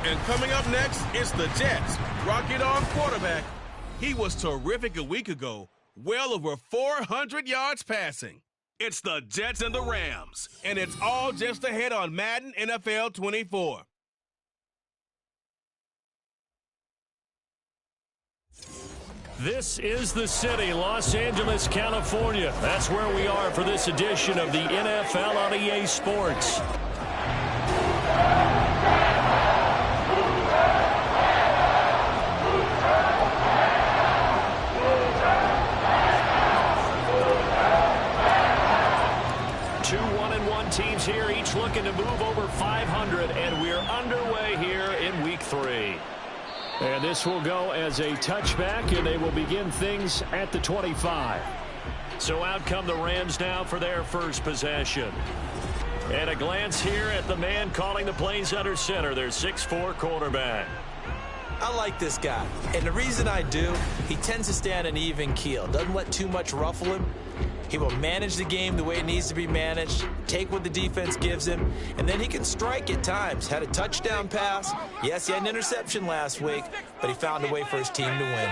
And coming up next, it's the Jets. Rocket on quarterback. He was terrific a week ago, well over 400 yards passing. It's the Jets and the Rams, and it's all just ahead on Madden NFL 24. This is the city, Los Angeles, California. That's where we are for this edition of the NFL on EA Sports. Two 1-1 teams here, each looking to move over 500, and we're underway here in Week 3. And this will go as a touchback, and they will begin things at the 25. So out come the Rams now for their first possession. And a glance here at the man calling the plays under center, their 6'4" quarterback. I like this guy, and the reason I do, he tends to stay on an even keel, doesn't let too much ruffle him. He will manage the game the way it needs to be managed, take what the defense gives him, and then he can strike at times. Had a touchdown pass. Yes, he had an interception last week, but he found a way for his team to win.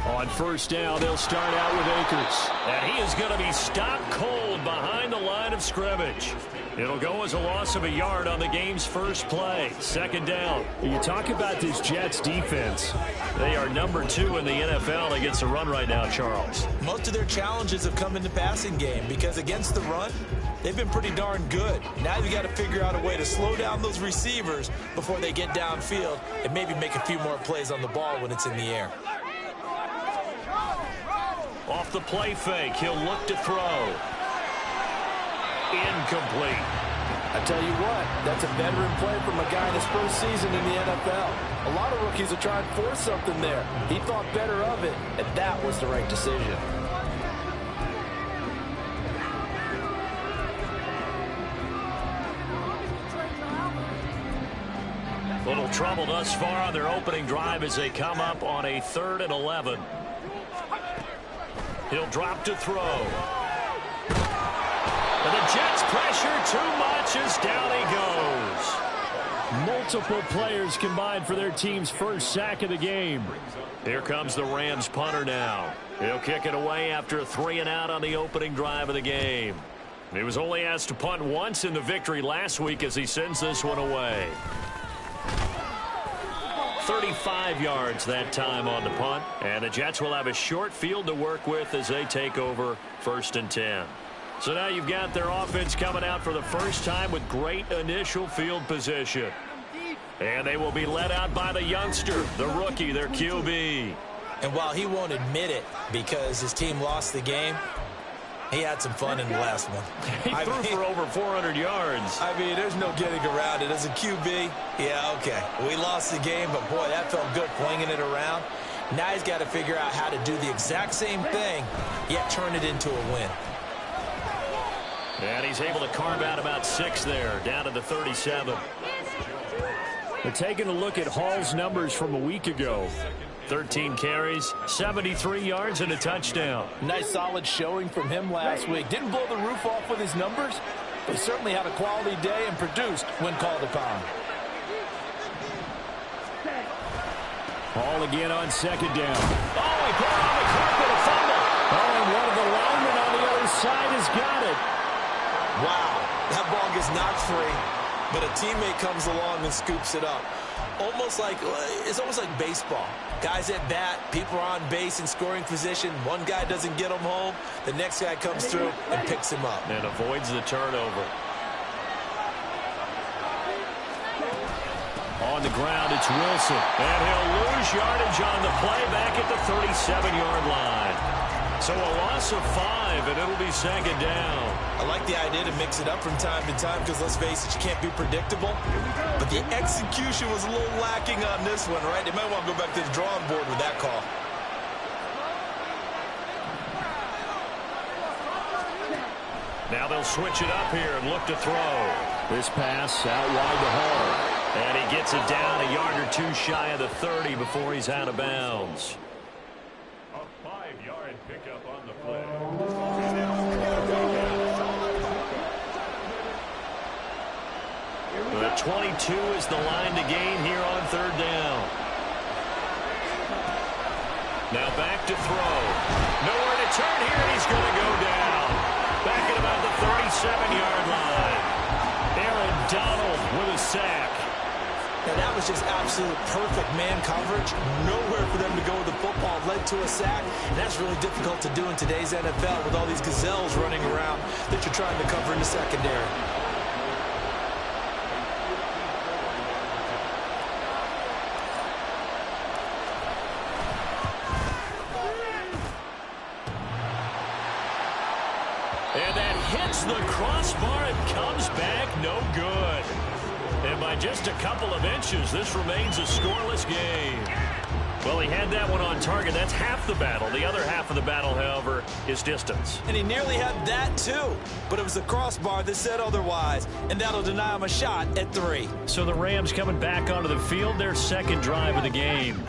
On first down, they'll start out with Akers. And he is going to be stopped cold behind the line of scrimmage. It'll go as a loss of a yard on the game's first play. Second down. You talk about this Jets defense. They are number 2 in the NFL against the run right now, Charles. Most of their challenges have come in the passing game because against the run, they've been pretty darn good. Now you've got to figure out a way to slow down those receivers before they get downfield and maybe make a few more plays on the ball when it's in the air. Off the play fake, he'll look to throw. Incomplete. I tell you what, that's a veteran play from a guy in his first season in the NFL. A lot of rookies are trying to force something there. He thought better of it, and that was the right decision. Little trouble thus far on their opening drive as they come up on a 3rd and 11. He'll drop to throw. And the Jets pressure too much as down he goes. Multiple players combined for their team's first sack of the game. Here comes the Rams punter now. He'll kick it away after a 3-and-out on the opening drive of the game. He was only asked to punt once in the victory last week as he sends this one away. 35 yards that time on the punt. And the Jets will have a short field to work with as they take over 1st and 10. So now you've got their offense coming out for the first time with great initial field position. And they will be led out by the youngster, the rookie, their QB. And while he won't admit it because his team lost the game, he had some fun in the last one. He threw for over 400 yards. I mean, there's no getting around it. As a QB, yeah, okay. We lost the game, but boy, that felt good flinging it around. Now he's got to figure out how to do the exact same thing, yet turn it into a win. And he's able to carve out about 6 there, down to the 37. We're taking a look at Hall's numbers from a week ago. 13 carries, 73 yards, and a touchdown. Nice solid showing from him last week. Didn't blow the roof off with his numbers, but certainly had a quality day and produced when called upon. Hall again on 2nd down. Oh, he put it on the carpet, a fumble. Oh, and one of the linemen on the other side has got it. Wow, that ball gets knocked free, but a teammate comes along and scoops it up. It's almost like baseball. Guys at bat, people are on base in scoring position. One guy doesn't get him home. The next guy comes through and picks him up. And avoids the turnover. On the ground, it's Wilson. And he'll lose yardage on the play back at the 37-yard line. So a loss of 5, and it'll be 2nd down. I like the idea to mix it up from time to time because, let's face it, you can't be predictable. But the execution was a little lacking on this one, right? They might want to go back to the drawing board with that call. Now they'll switch it up here and look to throw. This pass out wide to Hall. And he gets it down a yard or 2 shy of the 30 before he's out of bounds. A 5-yard pickup on the play. Here we The 22 is the line to gain here on third down. Now back to throw. Nowhere to turn here, and he's going to go down. Back at about the 37-yard line. Aaron Donald with a sack. And that was just absolute perfect man coverage. Nowhere for them to go with the football. Led to a sack. And that's really difficult to do in today's NFL with all these gazelles running around that you're trying to cover in the secondary. And that hits the crossbar and comes back no good. And by just a couple of inches, this remains a scoreless game. Well, he had that one on target. That's half the battle. The other half of the battle, however, is distance. And he nearly had that, too. But it was the crossbar that said otherwise. And that'll deny him a shot at 3. So the Rams coming back onto the field, their second drive of the game.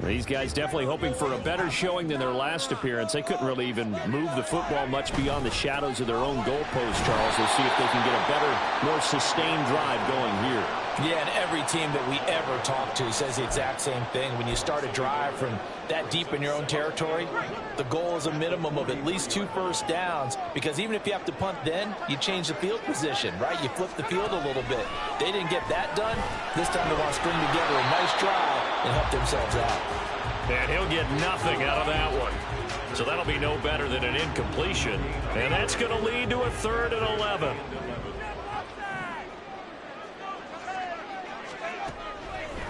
These guys definitely hoping for a better showing than their last appearance. They couldn't really even move the football much beyond the shadows of their own goalpost, Charles. We'll see if they can get a better, more sustained drive going here. Yeah, and every team that we ever talk to says the exact same thing. When you start a drive from that deep in your own territory, the goal is a minimum of at least 2 first downs, because even if you have to punt then, you change the field position, right? You flip the field a little bit. They didn't get that done. This time they want to string together a nice drive and help themselves out. And he'll get nothing out of that one. So that'll be no better than an incompletion. And that's going to lead to a 3rd and 11.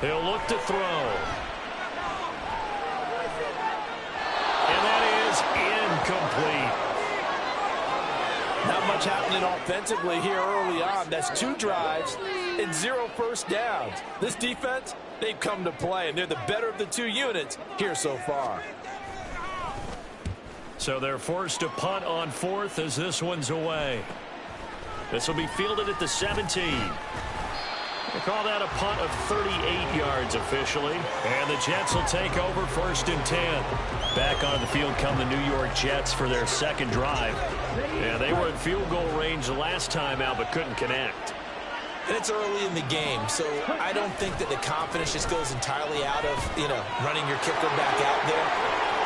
He'll look to throw. And that is incomplete. Not much happening offensively here early on. That's 2 drives and 0 first downs. This defense, they've come to play, and they're the better of the 2 units here so far. So they're forced to punt on 4th as this one's away. This will be fielded at the 17. They call that a punt of 38 yards officially. And the Jets will take over 1st and 10. Back on the field come the New York Jets for their second drive. Yeah, they were in field goal range the last time out but couldn't connect. And it's early in the game, so I don't think that the confidence just goes entirely out of, running your kicker back out there.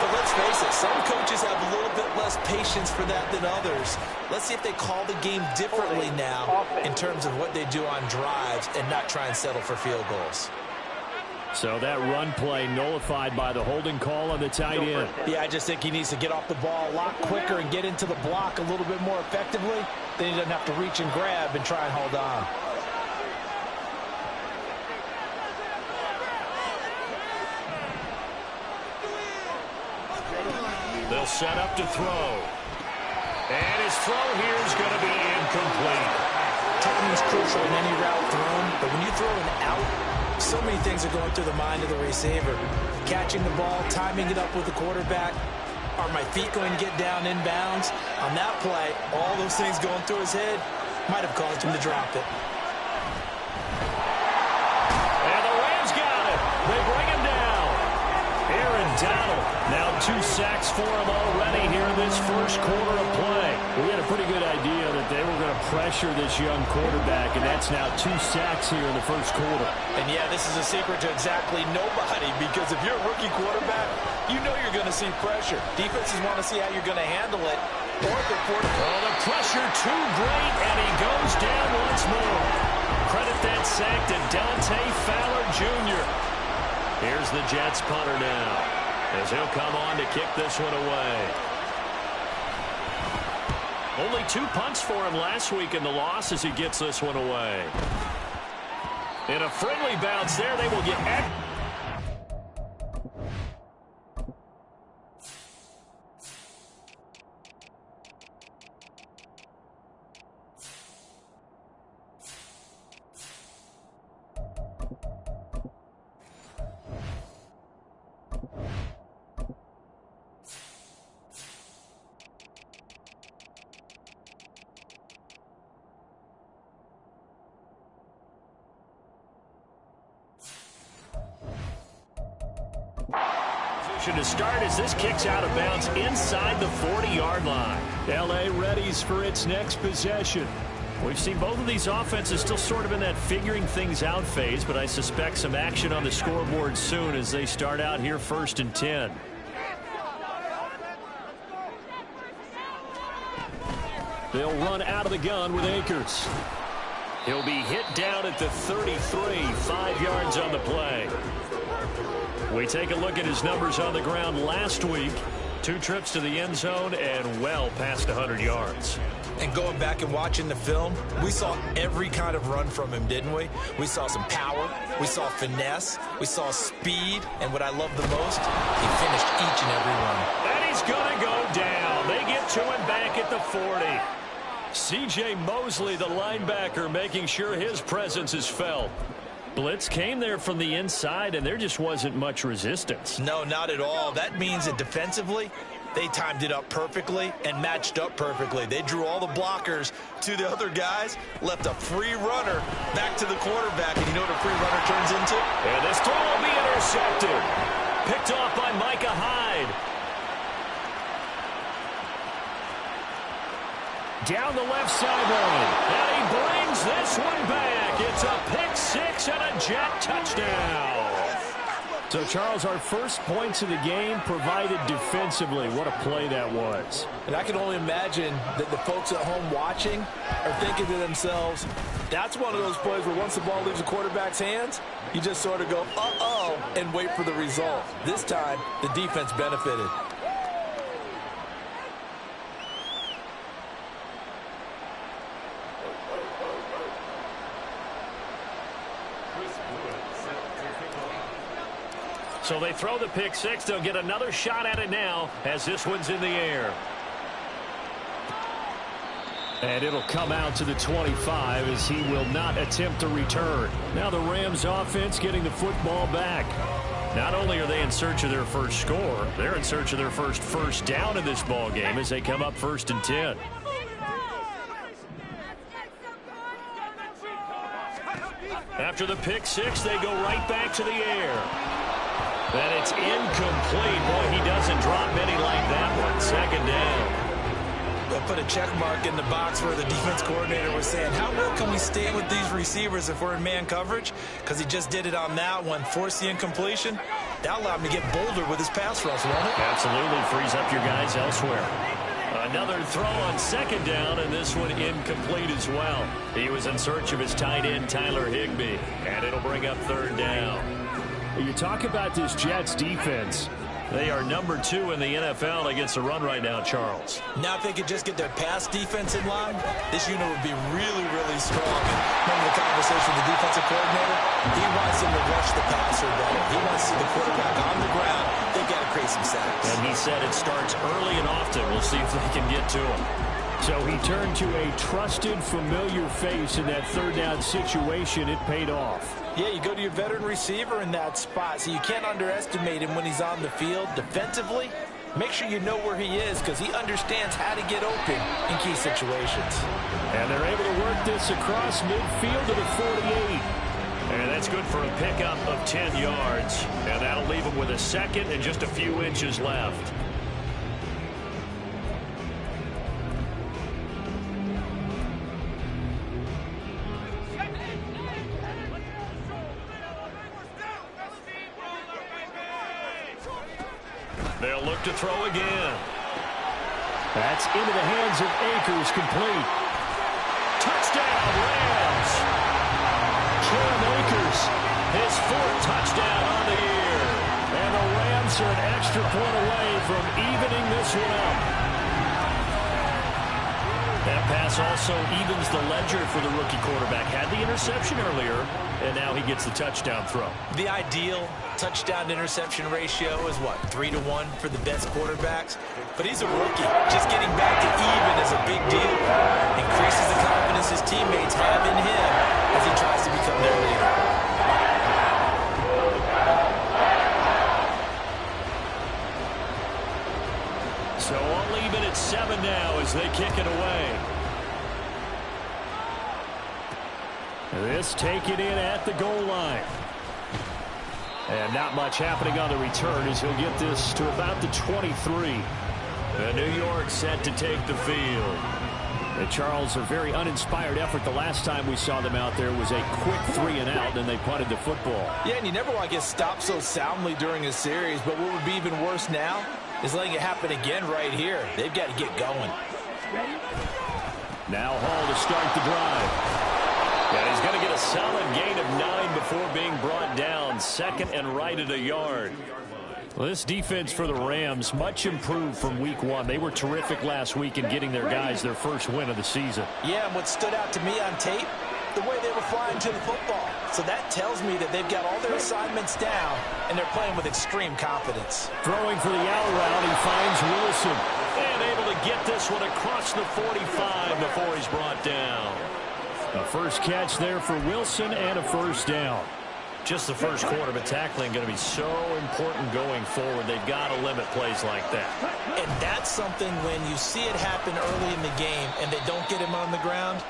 But let's face it, some coaches have a little bit less patience for that than others. Let's see if they call the game differently now in terms of what they do on drives and not try and settle for field goals. So that run play nullified by the holding call on the tight end. Yeah, I just think he needs to get off the ball a lot quicker and get into the block a little bit more effectively. Then he doesn't have to reach and grab and try and hold on. They'll set up to throw. And his throw here is going to be incomplete. Timing is crucial in any route thrown, but when you throw an out, so many things are going through the mind of the receiver. Catching the ball, timing it up with the quarterback. Are my feet going to get down inbounds? On that play, all those things going through his head might have caused him to drop it. And the Rams got it. They bring him down. Aaron Donald, now 2 sacks for him already here in this first quarter of play. We had a pretty good idea that they were going to pressure this young quarterback, and that's now 2 sacks here in the first quarter. And yeah, this is a secret to exactly nobody, because if you're a rookie quarterback, you know you're going to see pressure. Defenses want to see how you're going to handle it. Or the pressure too great, and he goes down once more. Credit that sack to Dante Fowler Jr. Here's the Jets punter now, as he'll come on to kick this one away. Only 2 punts for him last week in the loss as he gets this one away. In a friendly bounce there, they will get... to start as this kicks out of bounds inside the 40-yard line. L.A. readies for its next possession. We've seen both of these offenses still sort of in that figuring things out phase, but I suspect some action on the scoreboard soon as they start out here 1st and 10. They'll run out of the gun with Akers. He'll be hit down at the 33, 5 yards on the play. We take a look at his numbers on the ground last week. 2 trips to the end zone and well past 100 yards. And going back and watching the film, we saw every kind of run from him, didn't we? We saw some power, we saw finesse, we saw speed, and what I love the most, he finished each and every run. And he's going to go down. They get to him back at the 40. C.J. Mosley, the linebacker, making sure his presence is felt. Blitz came there from the inside, and there just wasn't much resistance. No, not at all. That means that defensively, they timed it up perfectly and matched up perfectly. They drew all the blockers to the other guys, left a free runner back to the quarterback, and you know what a free runner turns into? And this throw will be intercepted. Picked off by Micah Hyde. Down the left sideline. And he brings this one back. It's a pick 6 and a Jet touchdown. So, Charles, our first points of the game provided defensively. What a play that was. And I can only imagine that the folks at home watching are thinking to themselves, that's one of those plays where once the ball leaves the quarterback's hands, you just sort of go, uh-oh, and wait for the result. This time, the defense benefited. So they throw the pick 6. They'll get another shot at it now as this one's in the air. And it'll come out to the 25 as he will not attempt to return. Now the Rams offense getting the football back. Not only are they in search of their first score, they're in search of their first down in this ball game as they come up 1st and 10. After the pick 6, they go right back to the air. And it's incomplete. Boy, he doesn't drop many like that one. 2nd down. They'll put a check mark in the box where the defense coordinator was saying, how well can we stay with these receivers if we're in man coverage? Because he just did it on that one, forced the incompletion. That allowed him to get bolder with his pass rush, won't it? Absolutely. Frees up your guys elsewhere. Another throw on 2nd down, and this one incomplete as well. He was in search of his tight end, Tyler Higbee, and it'll bring up 3rd down. You talk about this Jets defense. They are number 2 in the NFL against the run right now, Charles. Now if they could just get their pass defense in line, this unit would be really, really strong. And remember the conversation with the defensive coordinator? He wants them to rush the passer better. He wants to see the quarterback on the ground. They've got to create some sacks. And he said it starts early and often. We'll see if they can get to him. So he turned to a trusted, familiar face in that 3rd down situation. It paid off. Yeah, you go to your veteran receiver in that spot, so you can't underestimate him when he's on the field. Defensively, make sure you know where he is because he understands how to get open in key situations. And they're able to work this across midfield to the 48. And that's good for a pickup of 10 yards. And that'll leave him with a 2nd and just a few inches left. They'll look to throw again. That's into the hands of Akers, complete. Touchdown, Rams. Cam Akers, his 4th touchdown on the year. And the Rams are an extra point away from evening this one up. That pass also evens the ledger for the rookie quarterback. Had the interception earlier, and now he gets the touchdown throw. The ideal touchdown-interception ratio is what, 3-1 for the best quarterbacks? But he's a rookie. Just getting back to even is a big deal. Increases the confidence his teammates have in him as he tries to become their leader. So all even at 7 now as they kick it away. This taken in at the goal line. And not much happening on the return as he'll get this to about the 23. And New York set to take the field. And Charles, a very uninspired effort. The last time we saw them out there was a quick 3-and-out, and they punted the football. Yeah, and you never want to get stopped so soundly during a series, but what would be even worse now is letting it happen again right here. They've got to get going. Now Hall to start the drive. And he's going to get a solid gain of 9 before being brought down. Second and right at a yard. Well, this defense for the Rams, much improved from week 1. They were terrific last week in getting their guys their first win of the season. Yeah, and what stood out to me on tape, the way they were flying to the football. So that tells me that they've got all their assignments down, and they're playing with extreme confidence. Throwing for the out route, he finds Wilson. And able to get this one across the 45 before he's brought down. A first catch there for Wilson and a first down. Just the first quarter, but tackling going to be so important going forward. They've got to limit plays like that. And that's something when you see it happen early in the game and they don't get him on the ground,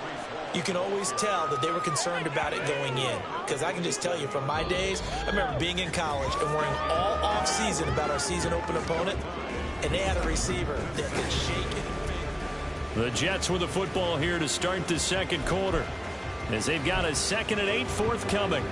you can always tell that they were concerned about it going in. Because I can just tell you from my days, I remember being in college and worrying all off-season about our season open opponent, and they had a receiver that could shake it. The Jets with the football here to start the second quarter, as they've got a 2nd and 8 forthcoming.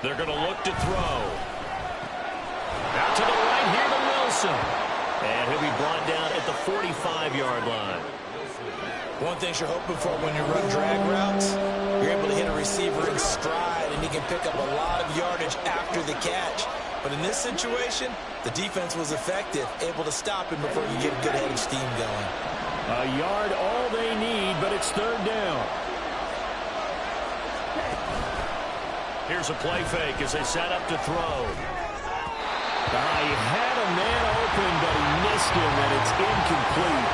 They're going to look to throw. Out to the right here to Wilson. And he'll be brought down at the 45-yard line. One thing you're hoping for when you run drag routes, you're able to hit a receiver in stride, and he can pick up a lot of yardage after the catch. But in this situation, the defense was effective, able to stop him before you get a good head of steam going. A yard all they need, but it's 3rd down. Here's a play fake as they set up to throw. He had a man open, but he missed him, and it's incomplete.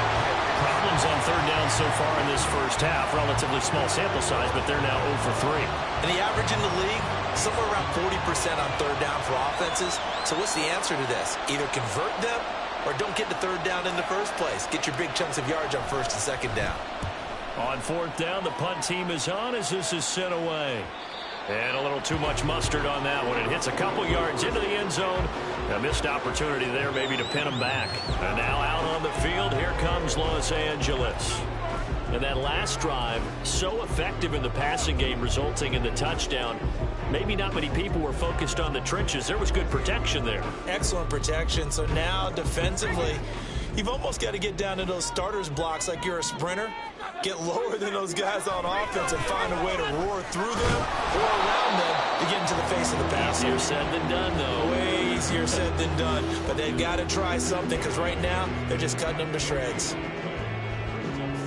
Problems on 3rd down so far in this first half. Relatively small sample size, but they're now 0 for 3. And the average in the league, somewhere around 40% on 3rd down for offenses. So what's the answer to this? Either convert them or don't get the 3rd down in the first place. Get your big chunks of yards on 1st and 2nd down. On 4th down, the punt team is on as this is sent away. And a little too much mustard on that one. It hits a couple yards into the end zone. A missed opportunity there maybe to pin them back. And now out on the field, here comes Los Angeles. And that last drive, so effective in the passing game, resulting in the touchdown. Maybe not many people were focused on the trenches. There was good protection there. Excellent protection. So now defensively, you've almost got to get down to those starters blocks like you're a sprinter. Get lower than those guys on offense and find a way to roar through them or around them to get into the face of the passer. Easier said than done, though. Way easier said than done. But they've got to try something because right now they're just cutting them to shreds.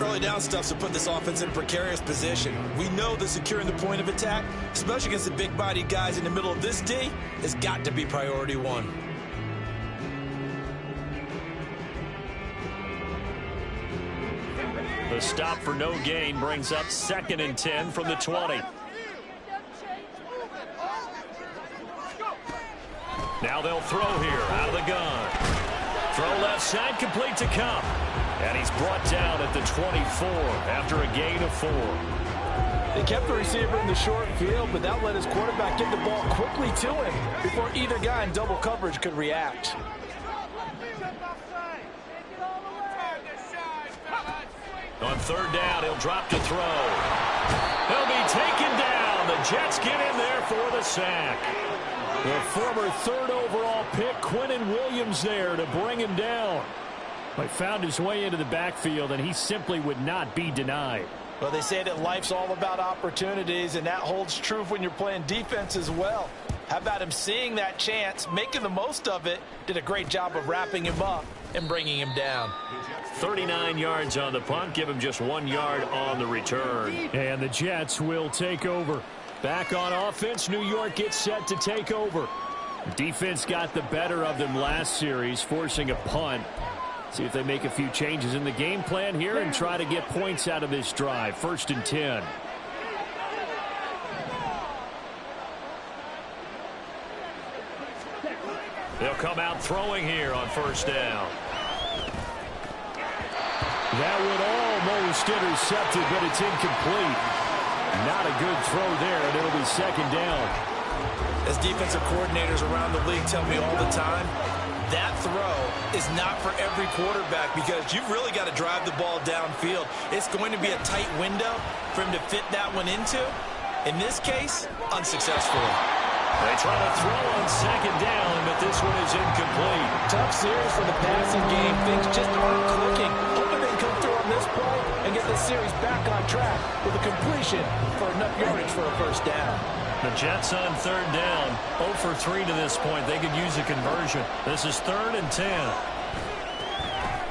Early down stuff's to put this offense in a precarious position. We know that securing the point of attack, especially against the big-bodied guys in the middle of this D, has got to be priority 1. The stop for no gain brings up 2nd and 10 from the 20. Now they'll throw here out of the gun. Throw left side, complete to Cup. And he's brought down at the 24 after a gain of 4. They kept the receiver in the short field, but that let his quarterback get the ball quickly to him before either guy in double coverage could react. On 3rd down, he'll drop to throw. He'll be taken down. The Jets get in there for the sack. The former 3rd overall pick, Quinnen Williams, there to bring him down. But found his way into the backfield, and he simply would not be denied. Well, they say that life's all about opportunities, and that holds true when you're playing defense as well. How about him seeing that chance, making the most of it, did a great job of wrapping him up and bringing him down. 39 yards on the punt, give him just 1 yard on the return. And the Jets will take over. Back on offense, New York gets set to take over. Defense got the better of them last series, forcing a punt. See if they make a few changes in the game plan here and try to get points out of this drive. 1st and 10. come out throwing here on first down. That one almost intercepted, but it's incomplete. Not a good throw there, and it'll be second down. As defensive coordinators around the league tell me all the time, that throw is not for every quarterback because you've really got to drive the ball downfield. It's going to be a tight window for him to fit that one into. In this case, unsuccessfully. They try to throw on second down, but this one is incomplete. Tough series for the passing game. Things just aren't clicking. Hoping they can come through on this play and get this series back on track with a completion for enough yardage for a first down. The Jets on third down. 0 for 3 to this point. They could use a conversion. This is 3rd and 10.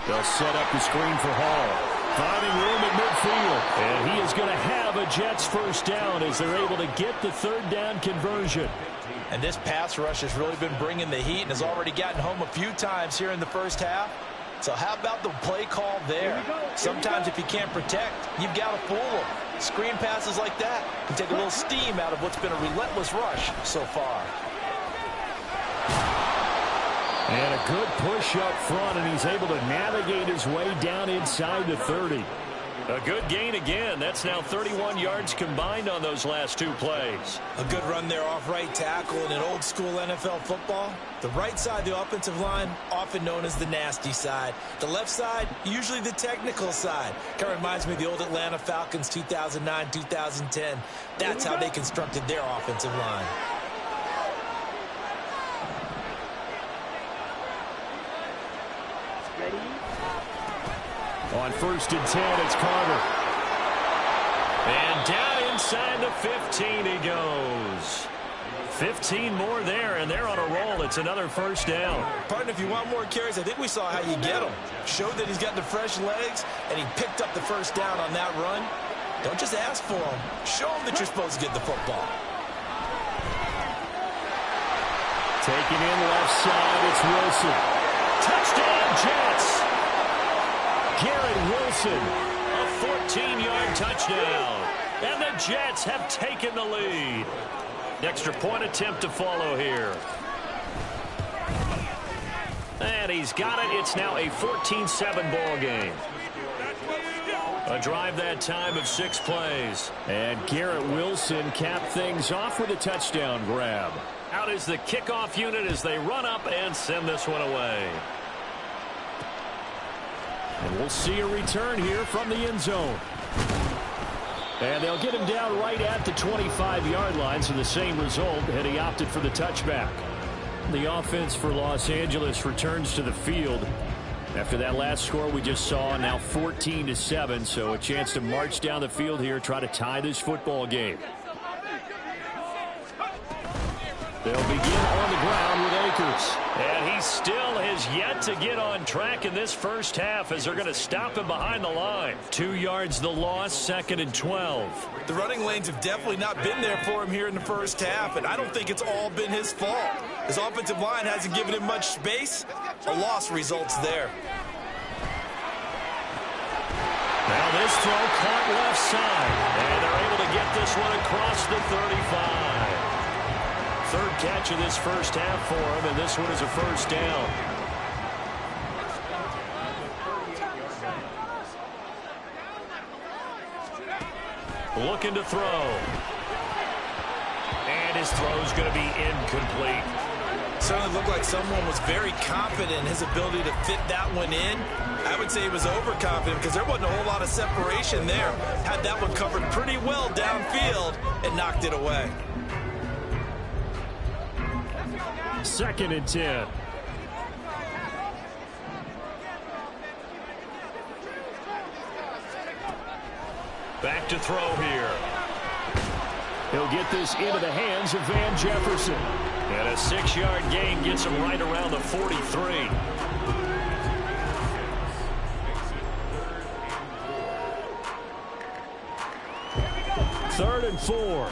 They'll set up the screen for Hall. Finding room at midfield. And he is going to have a Jets first down as they're able to get the third down conversion. And this pass rush has really been bringing the heat and has already gotten home a few times here in the first half. So how about the play call there? Sometimes if you can't protect, you've got to fool them. Screen passes like that can take a little steam out of what's been a relentless rush so far. And a good push up front, and he's able to navigate his way down inside the 30. A good gain again. That's now 31 yards combined on those last 2 plays. A good run there off right tackle in an old school NFL football. The right side of the offensive line, often known as the nasty side. The left side, usually the technical side. Kind of reminds me of the old Atlanta Falcons 2009-2010. That's how they constructed their offensive line. On 1st and 10, it's Carter. And down inside the 15 he goes. 15 more there, and they're on a roll. It's another first down. Partner, if you want more carries, I think we saw how you get them. Showed that he's got the fresh legs, and he picked up the first down on that run. Don't just ask for them. Show them that you're supposed to get the football. Taking in left side, it's Wilson. Touchdown, Jets! Garrett Wilson. A 14-yard touchdown. And the Jets have taken the lead. Extra point attempt to follow here. And he's got it. It's now a 14-7 ball game. A drive that time of 6 plays. And Garrett Wilson capped things off with a touchdown grab. Out is the kickoff unit as they run up and send this one away. And we'll see a return here from the end zone. And they'll get him down right at the 25-yard line, so the same result had he opted for the touchback. The offense for Los Angeles returns to the field. After that last score we just saw, now 14-7, so a chance to march down the field here, try to tie this football game. They'll begin on the ground with Akers. And he still has yet to get on track in this first half as they're going to stop him behind the line. 2 yards the loss, 2nd and 12. The running lanes have definitely not been there for him here in the first half, and I don't think it's all been his fault. His offensive line hasn't given him much space. A loss results there. Now this throw caught left side, and they're able to get this one across the 35. 3rd catch of this first half for him, and this one is a first down. Looking to throw. And his throw's going to be incomplete. Certainly looked like someone was very confident in his ability to fit that one in. I would say he was overconfident because there wasn't a whole lot of separation there. Had that one covered pretty well downfield and knocked it away. 2nd and 10. Back to throw here. He'll get this into the hands of Van Jefferson. And a 6-yard gain gets him right around the 43. 3rd and 4.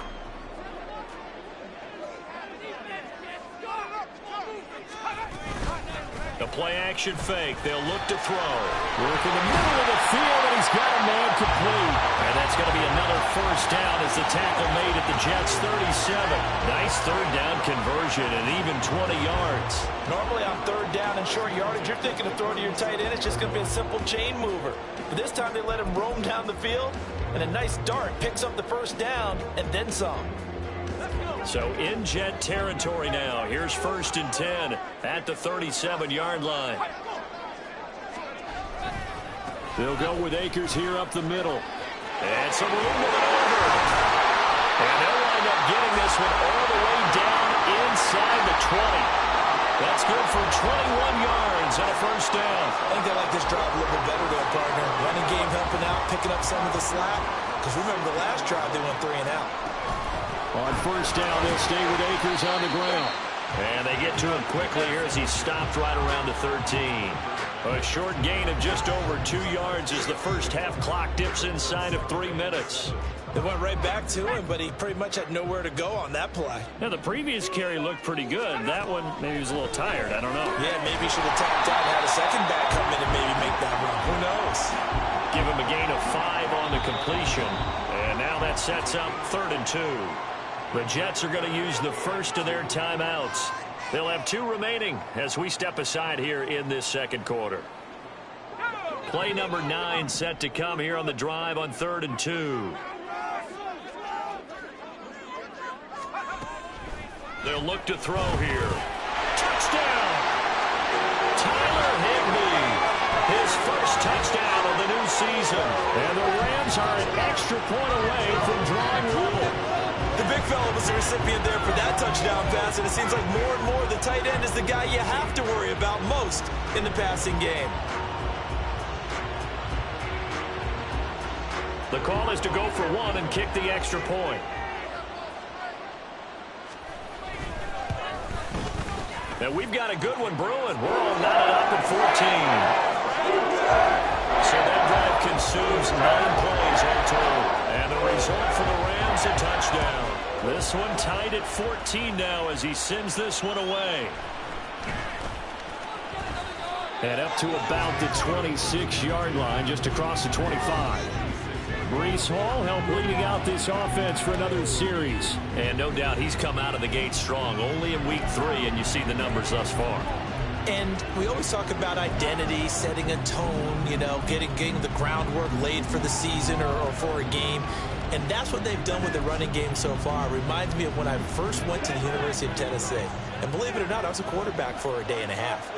The play-action fake. They'll look to throw. Work in the middle of the field, and he's got a man complete. And that's going to be another first down as the tackle made at the Jets' 37. Nice third down conversion and even 20 yards. Normally on third down and short yardage, you're thinking of throwing to your tight end. It's just going to be a simple chain mover. But this time they let him roam down the field, and a nice dart picks up the first down and then some. So in Jet territory now. Here's 1st and 10 at the 37-yard line. They'll go with Akers here up the middle. And some room with it over. And they'll wind up getting this one all the way down inside the 20. That's good for 21 yards and a first down. I think they like this drive a little bit better there, partner. Running game helping out, picking up some of the slack. Because remember the last drive, they went 3 and out. On first down, they'll stay with Akers on the ground. And they get to him quickly here as he stopped right around the 13. A short gain of just over 2 yards as the first half clock dips inside of 3 minutes. They went right back to him, but he pretty much had nowhere to go on that play. Now, the previous carry looked pretty good. That one, maybe he was a little tired. I don't know. Yeah, maybe he should have tapped out and had a second back come in and maybe make that run. Who knows? Give him a gain of 5 on the completion. And now that sets up 3rd and 2. The Jets are going to use the first of their timeouts. They'll have 2 remaining as we step aside here in this second quarter. Play number 9 set to come here on the drive on 3rd and 2. They'll look to throw here. Touchdown! Tyler Higbee. His first touchdown of the new season. And the Rams are an extra point away from drawing level. The big fella was the recipient there for that touchdown pass, and it seems like more and more the tight end is the guy you have to worry about most in the passing game. The call is to go for 1 and kick the extra point. And we've got a good one brewing. We're all knotted up at 14. So that drive consumes 9 plays all total. And the result for the Rams, a touchdown. This one tied at 14 now as he sends this one away. And up to about the 26-yard line, just across the 25. Breece Hall helped leading out this offense for another series. And no doubt he's come out of the gate strong. Only in week 3, and you see the numbers thus far. And we always talk about identity, setting a tone, you know, getting the groundwork laid for the season or for a game. And that's what they've done with the running game so far. It reminds me of when I first went to the University of Tennessee. And believe it or not, I was a quarterback for a day and a half.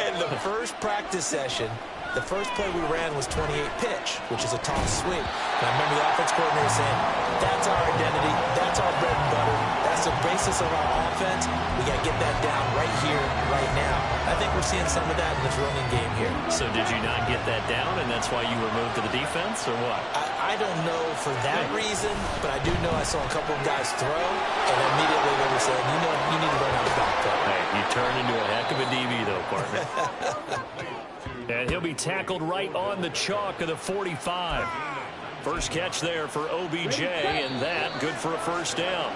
And the first practice session, the first play we ran was 28 pitch, which is a toss sweep. And I remember the offense coordinator saying, that's our identity, that's our bread and butter, that's the basis of our offense. We got to get that down right here, right now. I think we're seeing some of that in this running game here. So did you not get that down, and that's why you were moved to the defense, or what? I don't know for that reason, but I do know I saw a couple of guys throw, and immediately they were saying, you know, you need to learn how to back up. Hey, you turned into a heck of a DB, though, partner. And he'll be tackled right on the chalk of the 45. First catch there for OBJ, and that good for a first down.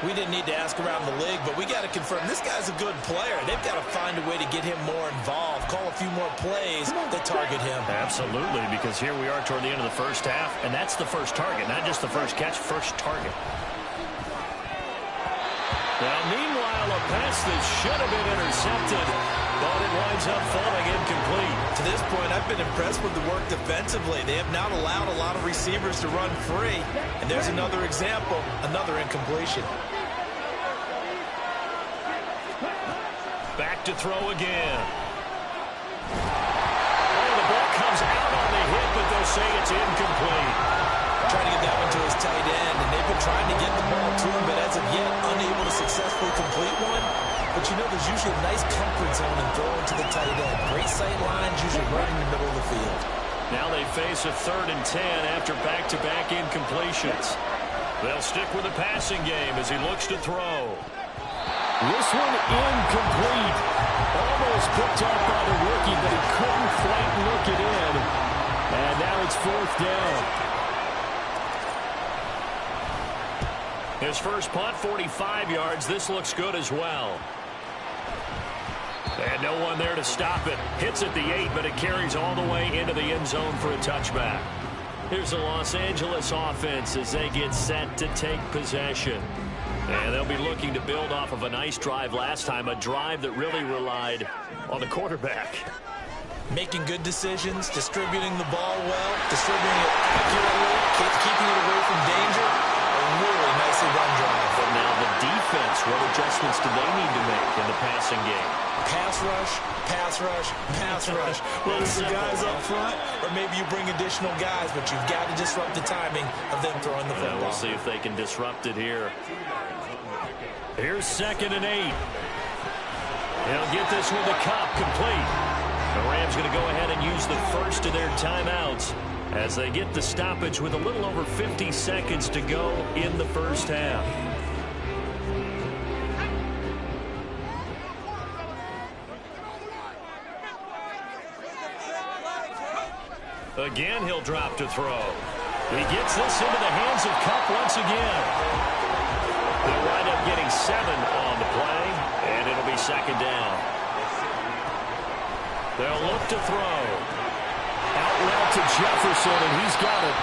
We didn't need to ask around the league, but we got to confirm this guy's a good player. They've got to find a way to get him more involved, call a few more plays that target him. Absolutely, because here we are toward the end of the first half, and that's the first target, not just the first catch, first target. Now, meanwhile, a pass that should have been intercepted, but it winds up falling incomplete. To this point, I've been impressed with the work defensively. They have not allowed a lot of receivers to run free. And there's another example, another incompletion. Back to throw again. Oh, the ball comes out on the hit, but they'll say it's incomplete. Trying to get that one to his tight end, and they've been trying to get the ball to him, but as of yet, unable to successfully complete one. But you know, there's usually a nice comfort zone in throwing to the tight end. Great sight lines, usually right in the middle of the field. Now they face a 3rd and 10 after back-to-back incompletions. They'll stick with the passing game as he looks to throw. This one incomplete. Almost picked up by the rookie, but he couldn't quite look it in. And now it's 4th down. His first punt, 45 yards. This looks good as well. And no one there to stop it. Hits at the 8, but it carries all the way into the end zone for a touchback. Here's the Los Angeles offense as they get set to take possession. And they'll be looking to build off of a nice drive last time, a drive that really relied on the quarterback. Making good decisions, distributing the ball well, distributing it accurately, keeping it away from danger. A really nicely run drive. But now the defense, what adjustments do they need to make in the passing game? Pass rush, pass rush, pass rush. Whether it's the guys up front or maybe you bring additional guys, but you've got to disrupt the timing of them throwing the football. We'll see if they can disrupt it here. Here's 2nd and 8. He'll get this with the Cup complete. The Rams going to go ahead and use the first of their timeouts as they get the stoppage with a little over 50 seconds to go in the first half. Again, he'll drop to throw. He gets this into the hands of Cup once again. They'll wind up getting 7 on the play, and it'll be 2nd down. They'll look to throw. Out route to Jefferson, and he's got it.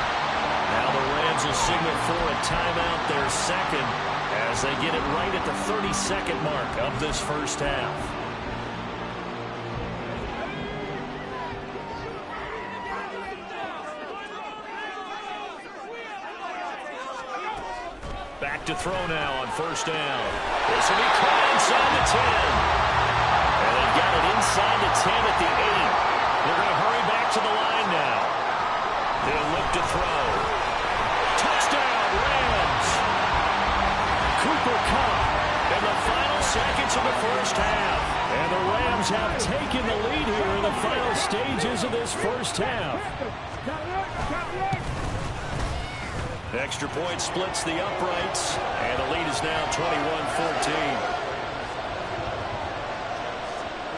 Now the Rams will signal for a timeout, their 2nd, as they get it right at the 30-second mark of this first half. Back to throw now on 1st down. This will be caught inside the 10. And they've got it inside the 10 at the 8. They're going to hurry back to the line now. They'll look to throw. Touchdown, Rams! Cooper Kupp in the final seconds of the first half. And the Rams have taken the lead here in the final stages of this first half. Extra point splits the uprights, and the lead is now 21-14.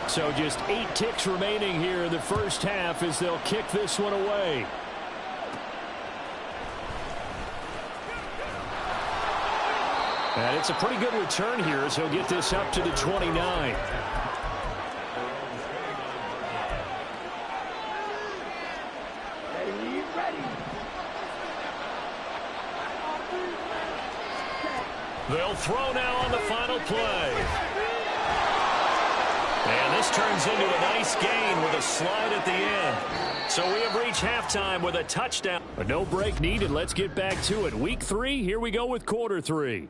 So just 8 ticks remaining here in the first half as they'll kick this one away. And it's a pretty good return here as he'll get this up to the 29. They'll throw now on the final play. And this turns into a nice gain with a slide at the end. So we have reached halftime with a touchdown. But no break needed. Let's get back to it. Week 3, here we go with quarter 3.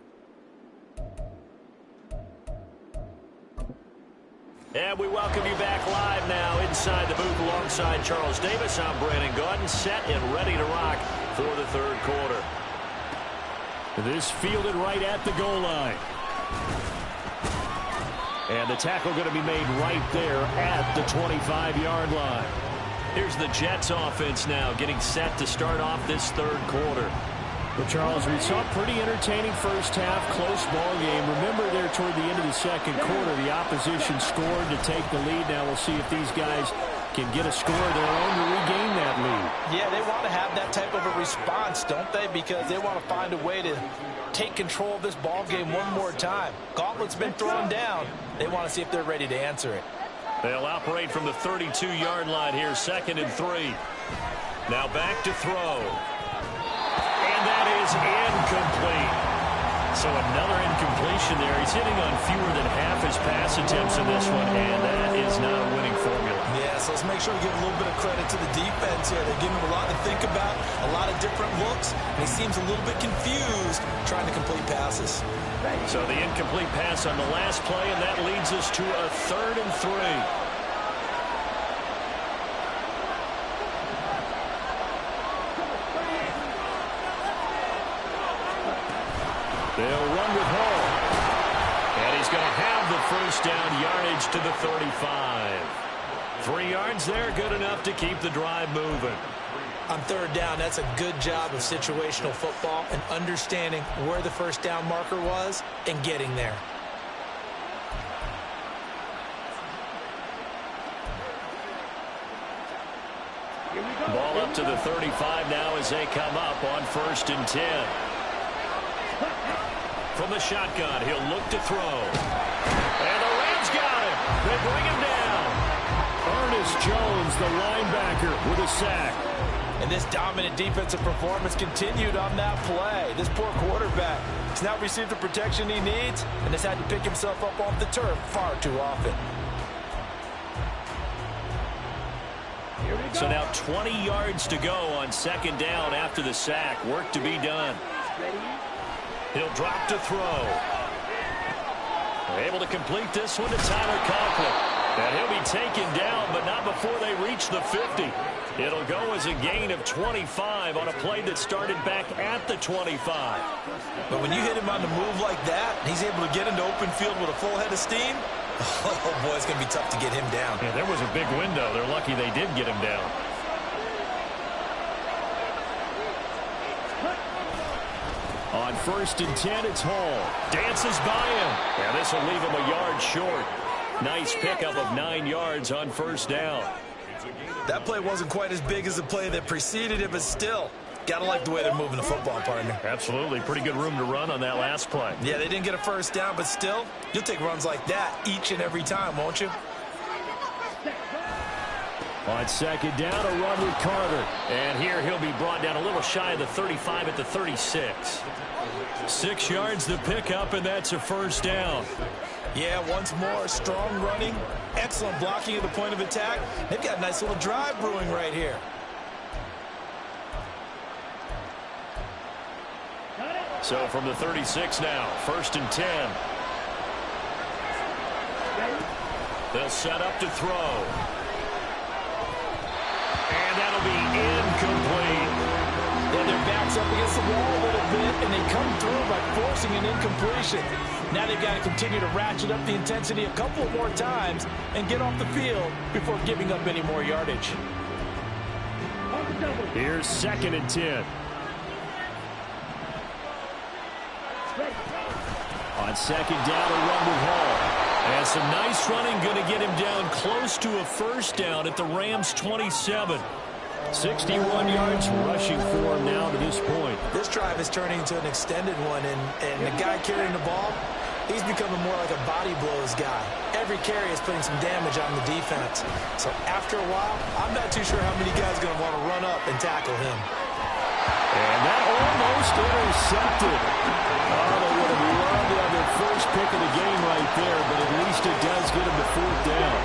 And we welcome you back live now inside the booth alongside Charles Davis. I'm Brandon Gaudin, set and ready to rock for the 3rd quarter. This fielded right at the goal line. And the tackle going to be made right there at the 25-yard line. Here's the Jets offense now getting set to start off this 3rd quarter. Well, Charles, we saw a pretty entertaining first half, close ball game. Remember there toward the end of the 2nd quarter, the opposition scored to take the lead. Now we'll see if these guys can get a score of their own to regain that lead. Yeah, they want to have that type of a response, don't they? Because they want to find a way to take control of this ball game one more time. Gauntlet's been thrown down. They want to see if they're ready to answer it. They'll operate from the 32-yard line here, 2nd and 3. Now back to throw. And that is incomplete. So another incompletion there. He's hitting on fewer than half his pass attempts in this one, and that is not a winning formula. Yeah, so let's make sure we give a little bit of credit to the defense here. They're giving him a lot to think about, a lot of different looks, and he seems a little bit confused trying to complete passes. So the incomplete pass on the last play, and that leads us to a 3rd and 3. They'll run with Hall. And he's going to have the first down, yardage to the 35. 3 yards there, good enough to keep the drive moving. On 3rd down, that's a good job of situational football and understanding where the first down marker was and getting there. Ball up to the 35 now as they come up on 1st and 10. From the shotgun, he'll look to throw. And the Rams got him. they bring him down. Ernest Jones, the linebacker, with a sack. And this dominant defensive performance continued on that play. This poor quarterback has now received the protection he needs and has had to pick himself up off the turf far too often. So now 20 yards to go on second down after the sack. Work to be done. He'll drop to throw. Able to complete this one to Tyler Conklin. And he'll be taken down, but not before they reach the 50. It'll go as a gain of 25 on a play that started back at the 25. But when you hit him on the move like that, he's able to get into open field with a full head of steam. Oh, boy, it's going to be tough to get him down. Yeah, there was a big window. They're lucky they did get him down. On 1st and 10, it's Hall. Dances by him. Yeah, this will leave him a yard short. Nice pickup of 9 yards on 1st down. That play wasn't quite as big as the play that preceded it, but still, gotta like the way they're moving the football, partner. Absolutely. Pretty good room to run on that last play. Yeah, they didn't get a 1st down, but still, you'll take runs like that each and every time, won't you? On 2nd down, a run with Carter. And here he'll be brought down a little shy of the 35 at the 36. 6 yards the pickup, and that's a 1st down. Yeah, once more, strong running, excellent blocking at the point of attack. They've got a nice little drive brewing right here. So from the 36 now, 1st and 10. They'll set up to throw. And that'll be incomplete. Yeah, their back's up against the wall a little bit, and they come through by forcing an incompletion. Now they've got to continue to ratchet up the intensity a couple more times and get off the field before giving up any more yardage. Here's 2nd and 10. On 2nd down, a run with Hall. And some nice running, going to get him down close to a 1st down at the Rams' 27. 61 yards rushing for him now to this point. This drive is turning into an extended one, and the guy carrying the ball, he's becoming more like a body blows guy. Every carry is putting some damage on the defense. So after a while, I'm not too sure how many guys are going to want to run up and tackle him. And that almost intercepted. Oh, they would have loved to have their first pick of the game right there, but at least it does get them to 4th down.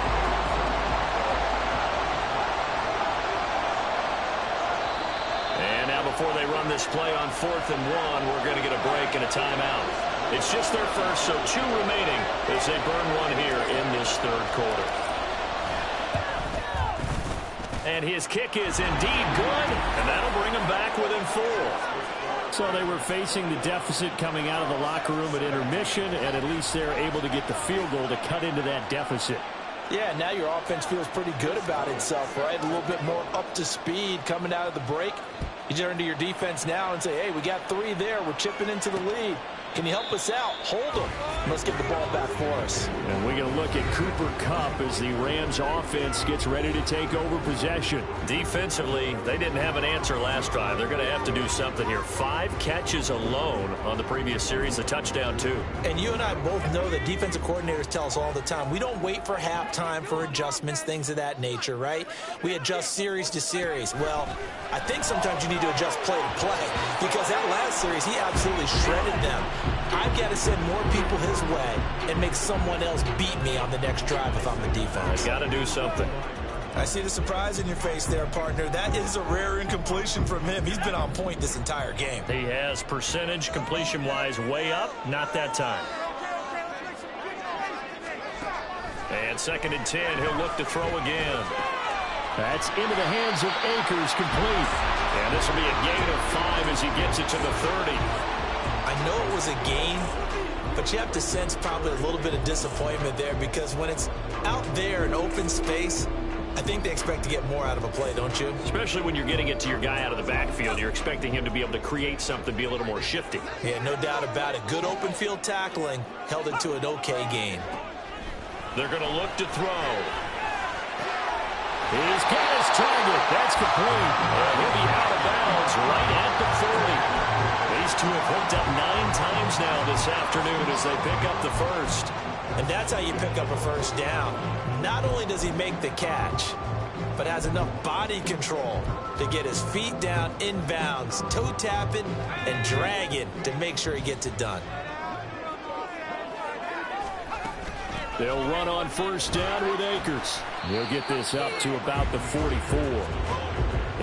And now before they run this play on 4th and 1, we're going to get a break and a timeout. It's just their first, so 2 remaining as they burn one here in this 3rd quarter. And his kick is indeed good, and that'll bring him back within 4. So they were facing the deficit coming out of the locker room at intermission, and at least they're able to get the field goal to cut into that deficit. Yeah, now your offense feels pretty good about itself, right? A little bit more up to speed coming out of the break. You turn to your defense now and say, hey, we got 3 there. We're chipping into the lead. Can you help us out? Hold them. Let's get the ball back for us. And we're going to look at Cooper Kupp as the Rams offense gets ready to take over possession. Defensively, they didn't have an answer last drive. They're going to have to do something here. 5 catches alone on the previous series, a touchdown too. And you and I both know that defensive coordinators tell us all the time, we don't wait for halftime for adjustments, things of that nature, right? We adjust series to series. Well, I think sometimes you need to adjust play to play, because that last series, he absolutely shredded them. I've got to send more people his way and make someone else beat me on the next drive if I'm the defense. Got to do something. I see the surprise in your face there, partner. That is a rare incompletion from him. He's been on point this entire game. He has percentage completion-wise way up. Not that time. And 2nd and 10, he'll look to throw again. That's into the hands of Akers, complete. And this will be a gain of 5 as he gets it to the 30. I know it was a gain, but you have to sense probably a little bit of disappointment there, because when it's out there in open space, I think they expect to get more out of a play, don't you? Especially when you're getting it to your guy out of the backfield. You're expecting him to be able to create something, be a little more shifty. Yeah, no doubt about it. Good open field tackling held it to an okay gain. They're going to look to throw. He's got his target. That's complete. And he'll be out of bounds right at the 40. These two have hooked up 9 times now this afternoon as they pick up the first. And that's how you pick up a first down. Not only does he make the catch, but has enough body control to get his feet down inbounds, toe tapping and dragging to make sure he gets it done. They'll run on first down with Akers. He'll get this up to about the 44.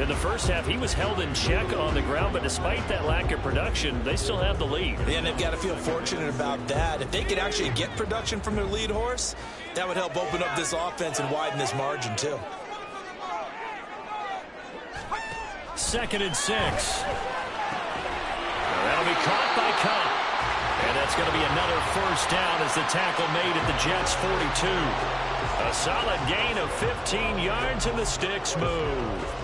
In the first half, he was held in check on the ground, but despite that lack of production, they still have the lead. And they've got to feel fortunate about that. If they could actually get production from their lead horse, that would help open up this offense and widen this margin too. 2nd and 6. That'll be caught by Cup. And that's going to be another first down as the tackle made at the Jets' 42. A solid gain of 15 yards and the sticks move.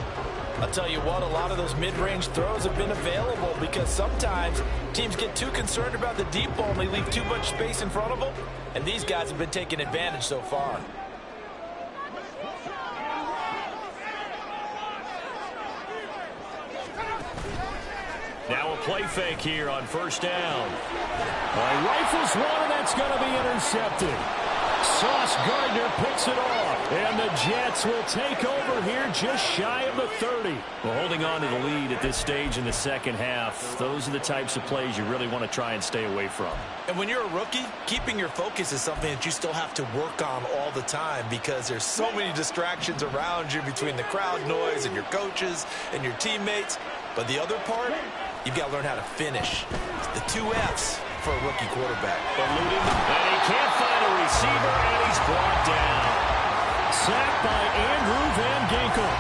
I'll tell you what, a lot of those mid-range throws have been available because sometimes teams get too concerned about the deep ball and they leave too much space in front of them. And these guys have been taking advantage so far. Now a play fake here on first down. Rifles one, and that's going to be intercepted. Sauce Gardner picks it off, and the Jets will take over here just shy of the 30. Well, holding on to the lead at this stage in the second half, those are the types of plays you really want to try and stay away from. And when you're a rookie, keeping your focus is something that you still have to work on all the time because there's so many distractions around you between the crowd noise and your coaches and your teammates. But the other part, you've got to learn how to finish. It's the 2 F's for a rookie quarterback. Eluding, and he can't find a receiver, and he's brought down. Sacked by Andrew Van Ginkel.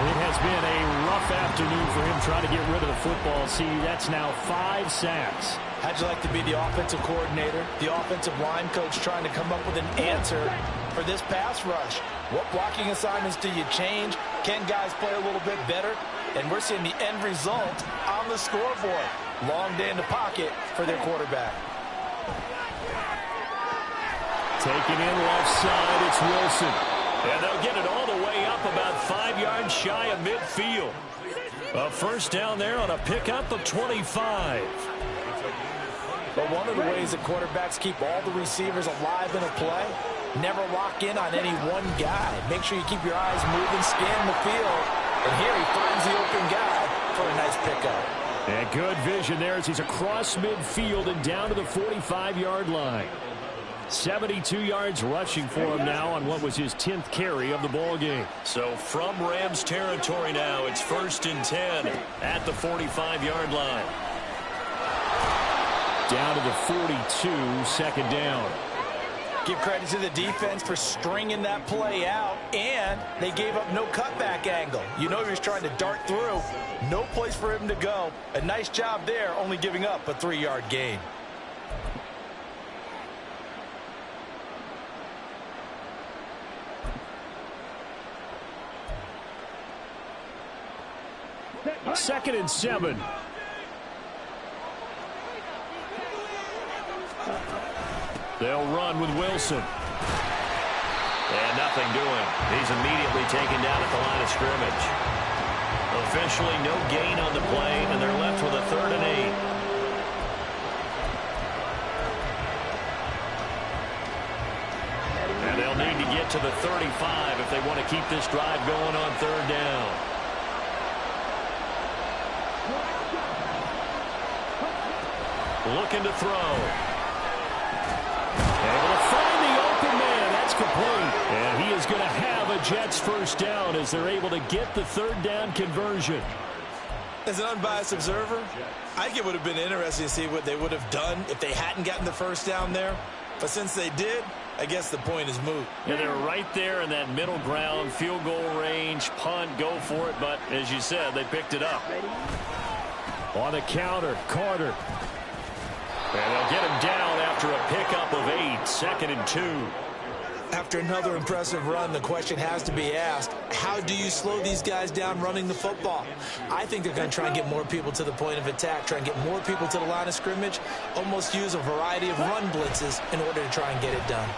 It has been a rough afternoon for him trying to get rid of the football. See, that's now 5 sacks. How'd you like to be the offensive coordinator, the offensive line coach trying to come up with an answer for this pass rush? What blocking assignments do you change? Can guys play a little bit better? And we're seeing the end result on the scoreboard. Long day in the pocket for their quarterback. Taken in left side, it's Wilson. And they'll get it all the way up about 5 yards shy of midfield. A first down there on a pickup of 25. But one of the ways that quarterbacks keep all the receivers alive in a play, never lock in on any one guy. Make sure you keep your eyes moving, scan the field. And here he finds the open guy for a nice pickup. And good vision there as he's across midfield and down to the 45-yard line. 72 yards rushing for him now on what was his 10th carry of the ball game. So from Rams territory now, it's 1st and 10 at the 45-yard line. Down to the 42, 2nd down. Give credit to the defense for stringing that play out, and they gave up no cutback angle. You know he was trying to dart through. No place for him to go. A nice job there, only giving up a 3-yard gain. Second and 7. They'll run with Wilson. And nothing doing. He's immediately taken down at the line of scrimmage. Officially no gain on the play, and they're left with a 3rd and 8. And they'll need to get to the 35 if they want to keep this drive going on 3rd down. Looking to throw. Able to find the open man. That's complete. And he is going to have a Jets first down as they're able to get the 3rd down conversion. As an unbiased observer, I think it would have been interesting to see what they would have done if they hadn't gotten the first down there. But since they did, I guess the point is moot. Yeah, they're right there in that middle ground, field goal range, punt, go for it. But as you said, they picked it up. On the counter, Carter. And they'll get him down after a pickup of 8, 2nd and 2. After another impressive run, the question has to be asked, how do you slow these guys down running the football? I think they're going to try and get more people to the point of attack, try and get more people to the line of scrimmage, almost use a variety of run blitzes in order to try and get it done.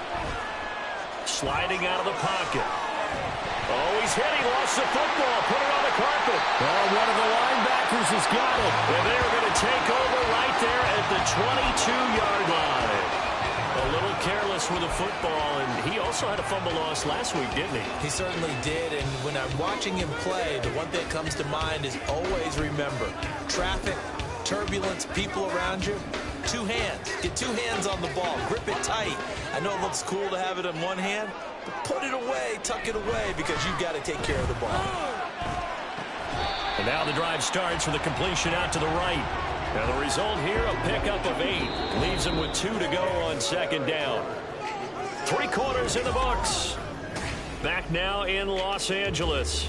Sliding out of the pocket. Oh, he's hit. He lost the football. Put it on the carpet. Well, one of the linebackers has got it. And they're going to take over right there at the 22-yard line. A little careless with the football, and he also had a fumble loss last week, didn't he? He certainly did, and when I'm watching him play, the one thing that comes to mind is always remember, traffic, turbulence, people around you, two hands. Get two hands on the ball. Grip it tight. I know it looks cool to have it in one hand, but put it away, tuck it away, because you've got to take care of the ball. And now the drive starts with a completion out to the right. Now the result here, a pickup of 8. Leaves him with 2 to go on second down. 3 quarters in the books. Back now in Los Angeles.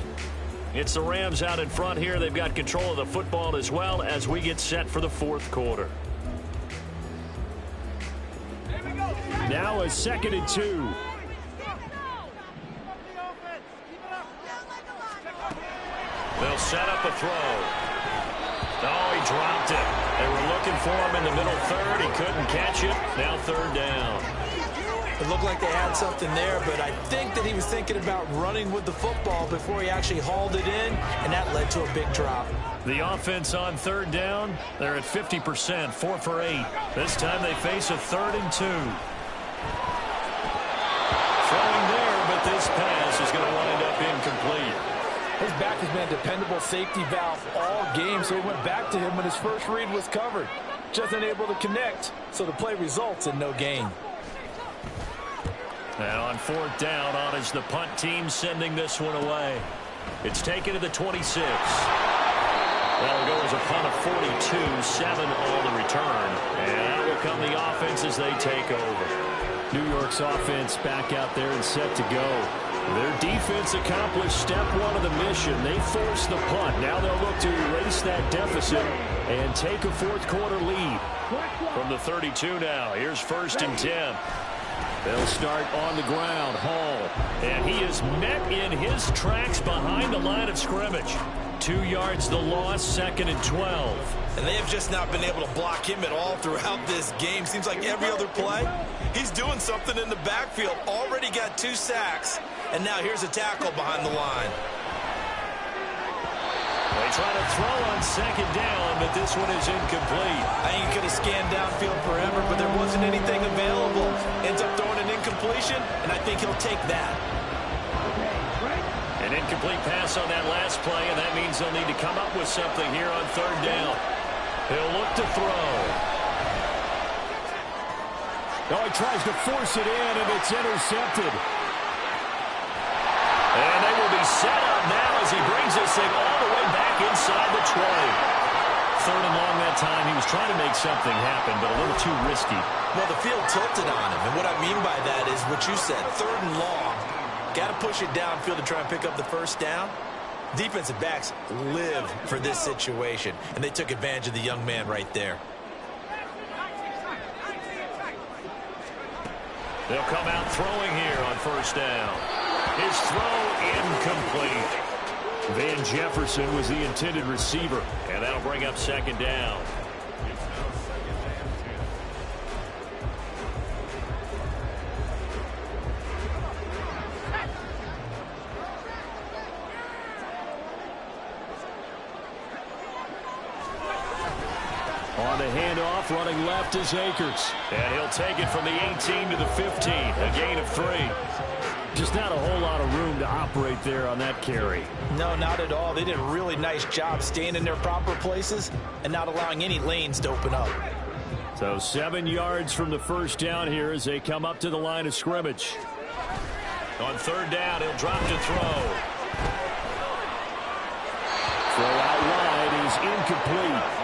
It's the Rams out in front here. They've got control of the football as well as we get set for the fourth quarter. Now a 2nd and 2. They'll set up a throw. Oh, he dropped it. They were looking for him in the middle third. He couldn't catch it. Now third down. It looked like they had something there, but I think that he was thinking about running with the football before he actually hauled it in, and that led to a big drop. The offense on third down, they're at 50%, 4 for 8. This time they face a 3rd and 2. Throwing there, but this pass is going to wind up incomplete. His back has been a dependable safety valve all game, so he went back to him when his first read was covered. Just unable to connect, so the play results in no gain. And on fourth down, on is the punt team sending this one away. It's taken to the 26. That'll go as a punt of 42, 7 on the return. And that will come the offense as they take over. New York's offense back out there and set to go. Their defense accomplished step 1 of the mission. They forced the punt. Now they'll look to erase that deficit and take a fourth quarter lead. From the 32 now, here's 1st and 10. They'll start on the ground. Hall. And he is met in his tracks behind the line of scrimmage. 2 yards the loss, 2nd and 12. And they have just not been able to block him at all throughout this game. Seems like every other play, he's doing something in the backfield. Already got 2 sacks. And now here's a tackle behind the line. They try to throw on 2nd down, but this one is incomplete. I think he could have scanned downfield forever, but there wasn't anything available. Ends up throwing an incompletion, and I think he'll take that. An incomplete pass on that last play, and that means they'll need to come up with something here on 3rd down. He'll look to throw. Oh, he tries to force it in, and it's intercepted. And they will be set up now as he brings this thing all the way back inside the 20. 3rd and long that time. He was trying to make something happen, but a little too risky. Well, the field tilted on him, and what I mean by that is what you said, 3rd and long. Got to push it downfield to try and pick up the first down. Defensive backs live for this situation, and they took advantage of the young man right there. They'll come out throwing here on 1st down. His throw incomplete. Van Jefferson was the intended receiver. And that'll bring up 2nd down. On the handoff, running left is Akers. And he'll take it from the 18 to the 15. A gain of 3. Just not a whole lot of room to operate there on that carry. No, not at all. They did a really nice job staying in their proper places and not allowing any lanes to open up. So 7 yards from the first down here as they come up to the line of scrimmage. On 3rd down, he'll drop to throw. Throw out wide is incomplete.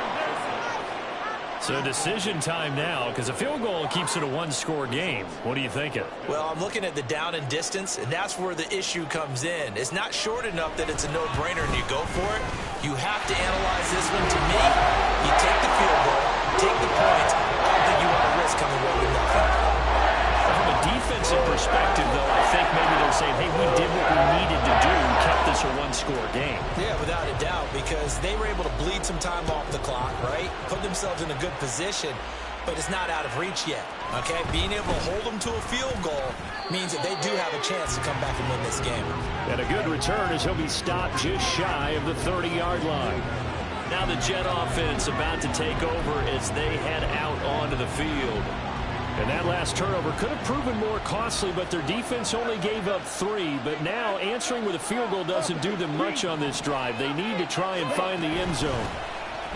So decision time now, because a field goal keeps it a 1-score game. What are you thinking? Well, I'm looking at the down and distance, and that's where the issue comes in. It's not short enough that it's a no-brainer and you go for it. You have to analyze this one. To me, you take the field goal, take the points. I don't think you want to risk coming away with nothing. From a defensive perspective, though, I think maybe they're saying, hey, we did what we needed to do, kept this a 1-score game. Yeah, without a doubt, because they were able to bleed some time off the clock, right? Put themselves in a good position, but it's not out of reach yet, okay? Being able to hold them to a field goal means that they do have a chance to come back and win this game. And a good return as he'll be stopped just shy of the 30-yard line. Now the Jet offense about to take over as they head out onto the field. And that last turnover could have proven more costly, but their defense only gave up 3. But now answering with a field goal doesn't do them much on this drive. They need to try and find the end zone.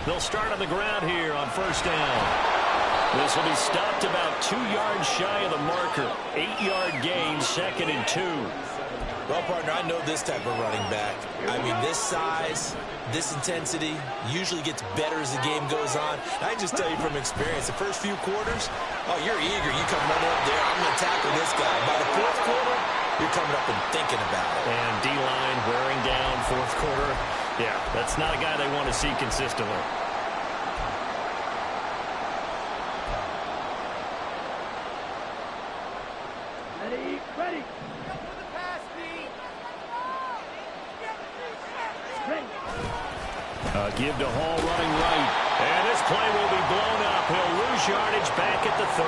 They'll start on the ground here on first down. This will be stopped about 2 yards shy of the marker. 8-yard gain, 2nd and 2. Well, partner, I know this type of running back. I mean, this size, this intensity usually gets better as the game goes on. And I just tell you from experience, the first few quarters, oh, you're eager. You come running up there. I'm going to tackle this guy. By the fourth quarter, you're coming up and thinking about it. And D-line wearing down fourth quarter. Yeah, that's not a guy they want to see consistently. Ready. Give to Hall running right. And this play will be blown up. He'll lose yardage back at the 38.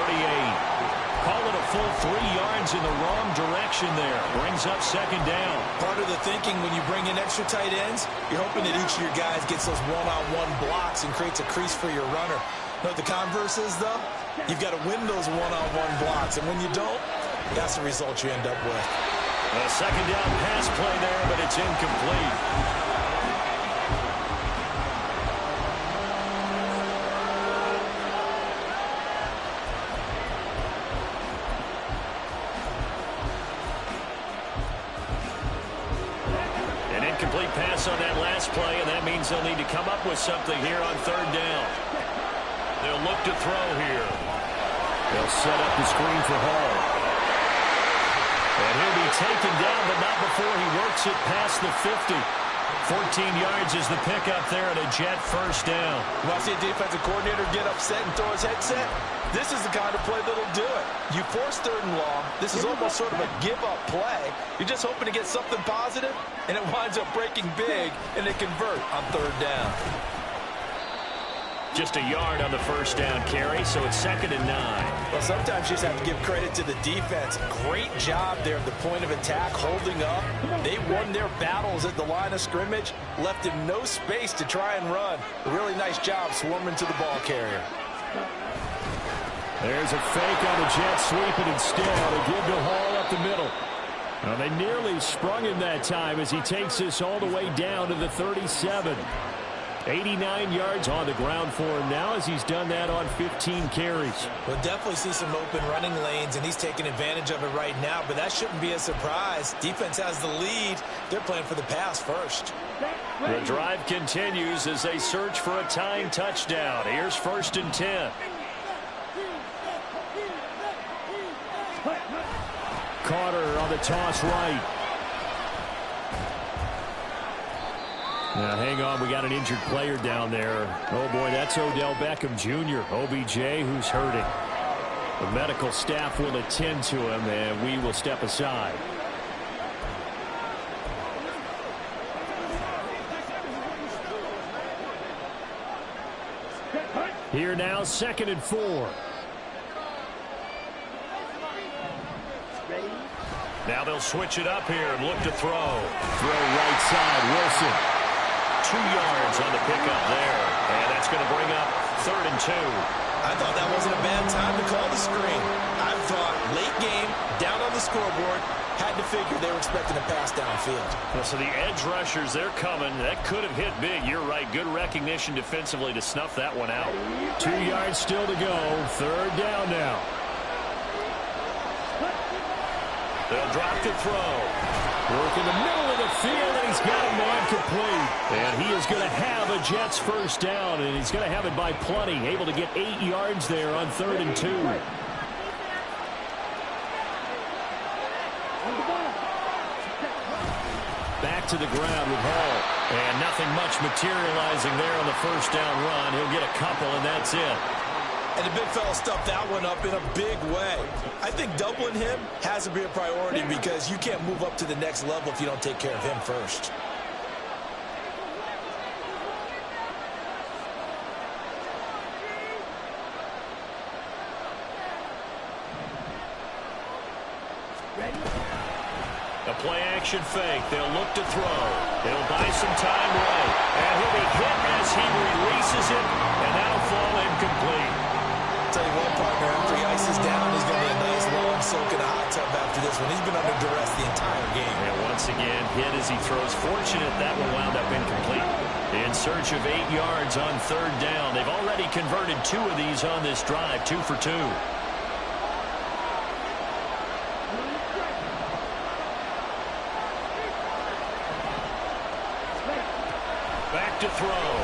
Call it a full 3 yards in the wrong direction there. Brings up 2nd down. Part of the thinking when you bring in extra tight ends, you're hoping that each of your guys gets those one-on-one blocks and creates a crease for your runner. You know what the converse is, though? You've got to win those one-on-one blocks. And when you don't, that's the result you end up with. A 2nd down pass play there, but it's incomplete. Complete pass on that last play, and that means they'll need to come up with something here on 3rd down. They'll look to throw here. They'll set up the screen for Hall. And he'll be taken down, but not before he works it past the 50. 14 yards is the pickup there and a Jet first down. You want to see a defensive coordinator get upset and throw his headset? This is the kind of play that'll do it. You force 3rd and long. This is almost sort of a give-up play. You're just hoping to get something positive, and it winds up breaking big, and they convert on 3rd down. Just a yard on the first down carry, so it's 2nd and 9. Well, sometimes you just have to give credit to the defense. Great job there at the point of attack, holding up. They won their battles at the line of scrimmage, left him no space to try and run. A really nice job swarming to the ball carrier. There's a fake on the jet sweep, and instead a give to Hall up the middle. Well, they nearly sprung him that time as he takes this all the way down to the 37. 89 yards on the ground for him now as he's done that on 15 carries. We'll definitely see some open running lanes, and he's taking advantage of it right now, but that shouldn't be a surprise. Defense has the lead. They're playing for the pass first. The drive continues as they search for a tying touchdown. Here's 1st and 10. Carter on the toss right. Now, hang on. We got an injured player down there. Oh, boy, that's Odell Beckham Jr., OBJ, who's hurting. The medical staff will attend to him, and we will step aside. Here now, 2nd and 4. Now they'll switch it up here and look to throw. Throw right side, Wilson. 2 yards on the pickup there. And that's going to bring up 3rd and 2. I thought that wasn't a bad time to call the screen. I thought late game, down on the scoreboard, had to figure they were expecting a pass downfield. Well, so the edge rushers, they're coming. That could have hit big. You're right. Good recognition defensively to snuff that one out. 2 yards still to go. 3rd down now. They'll drop to throw. Work in the middle of the field, and he's got a man complete. And he is going to have a Jets first down, and he's going to have it by plenty. Able to get 8 yards there on 3rd and 2. Back to the ground with Hall. And nothing much materializing there on the first down run. He'll get a couple, and that's it. And the big fella stuffed that one up in a big way. I think doubling him has to be a priority because you can't move up to the next level if you don't take care of him first. A play-action fake. They'll look to throw. They'll buy some time right. And he'll be hit as he releases it, and that'll fall incomplete. Tell you what, partner, after he ices is down, he's going to be a nice long soak in a hot tub after this one. He's been under duress the entire game. And once again, hit as he throws. Fortunate that will wound up incomplete. In search of 8 yards on third down. They've already converted 2 of these on this drive, 2 for 2. Back to throw.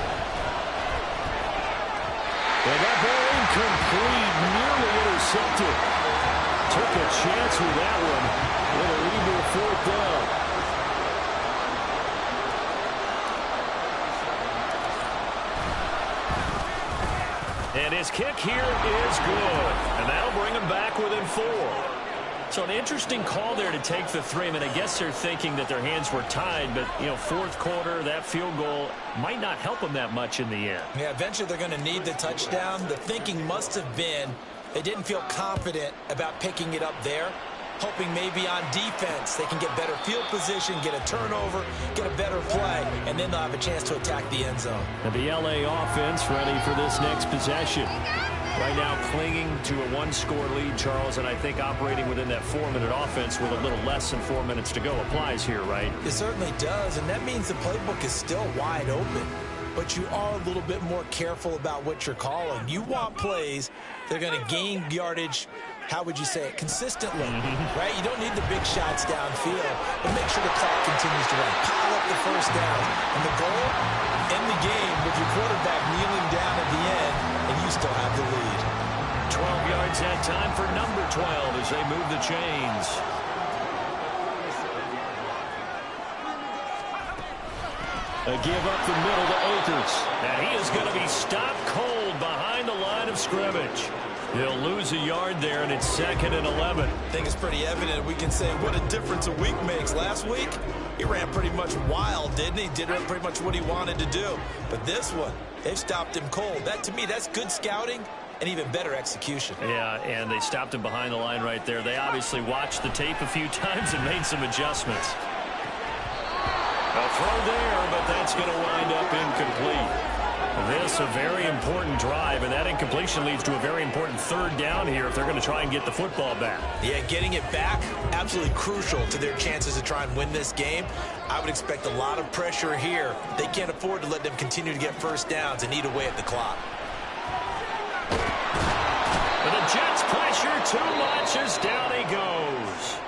And that ball incomplete, nearly intercepted. Took a chance with that one. It'll lead to a 4th down. And his kick here is good. And that'll bring him back within 4. So an interesting call there to take the 3. I mean, I guess they're thinking that their hands were tied, but, you know, 4th quarter, that field goal might not help them that much in the end. Yeah, eventually they're going to need the touchdown. The thinking must have been they didn't feel confident about picking it up there, hoping maybe on defense they can get better field position, get a turnover, get a better play, and then they'll have a chance to attack the end zone. And the LA offense ready for this next possession. Right now clinging to a 1-score lead, Charles, and I think operating within that 4-minute offense with a little less than 4 minutes to go applies here, right? It certainly does, and that means the playbook is still wide open. But you are a little bit more careful about what you're calling. You want plays that are going to gain yardage, how would you say it, consistently, right? You don't need the big shots downfield, but make sure the clock continues to run. Pile up the first down. And the goal, end the game with your quarterback kneeling down at the end, and you still have the lead. 12 yards that time for number 12 as they move the chains. A give up the middle to Akers. And he is going to be stopped cold behind the line of scrimmage. He'll lose a yard there, and it's 2nd and 11. I think it's pretty evident. We can say what a difference a week makes. Last week, he ran pretty much wild, didn't he? Did pretty much what he wanted to do. But this one, they've stopped him cold. That, to me, that's good scouting and even better execution. Yeah, and they stopped him behind the line right there. They obviously watched the tape a few times and made some adjustments. A throw there, but that's going to wind up incomplete. This a very important drive, and that incompletion leads to a very important 3rd down here if they're going to try and get the football back. Yeah, getting it back, absolutely crucial to their chances to try and win this game. I would expect a lot of pressure here. They can't afford to let them continue to get first downs and eat away at the clock. But the Jets pressure too much as down he goes.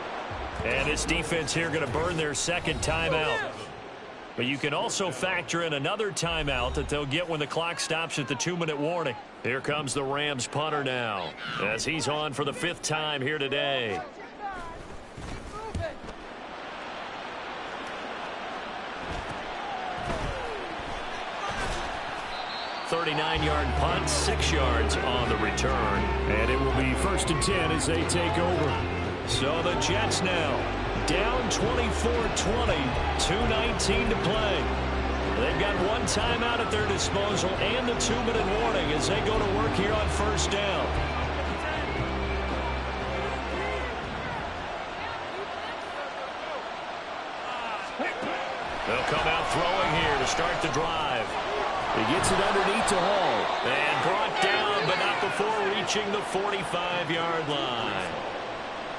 And this defense here going to burn their 2nd timeout. But you can also factor in another timeout that they'll get when the clock stops at the 2-minute warning. Here comes the Rams punter now as he's on for the 5th time here today. .39-yard punt, 6 yards on the return. And it will be 1st and 10 as they take over. So the Jets now down 24-20, 2:19 to play. They've got 1 timeout at their disposal and the 2-minute warning as they go to work here on 1st down. They'll come out throwing here to start the drive. He gets it underneath to Hall. And brought down, but not before reaching the 45-yard line.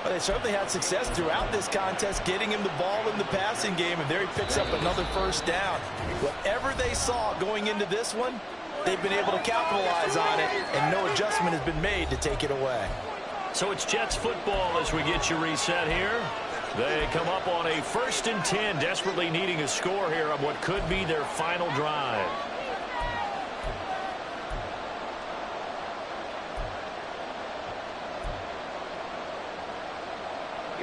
Well, they certainly had success throughout this contest, getting him the ball in the passing game, and there he picks up another 1st down. Whatever they saw going into this one, they've been able to capitalize on it, and no adjustment has been made to take it away. So it's Jets football as we get you reset here. They come up on a 1st and 10, desperately needing a score here on what could be their final drive.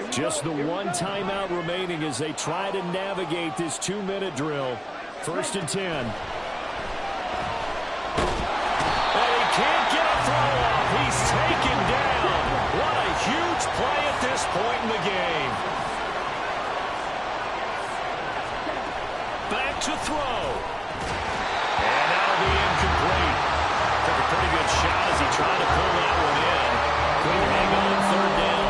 Just the 1 timeout remaining as they try to navigate this 2-minute drill. 1st and 10. And he can't get a throw off. He's taken down. What a huge play at this point in the game. Back to throw. And that'll be incomplete. Took a pretty good shot as he tried to pull that one in. Couldn't hang on 3rd down.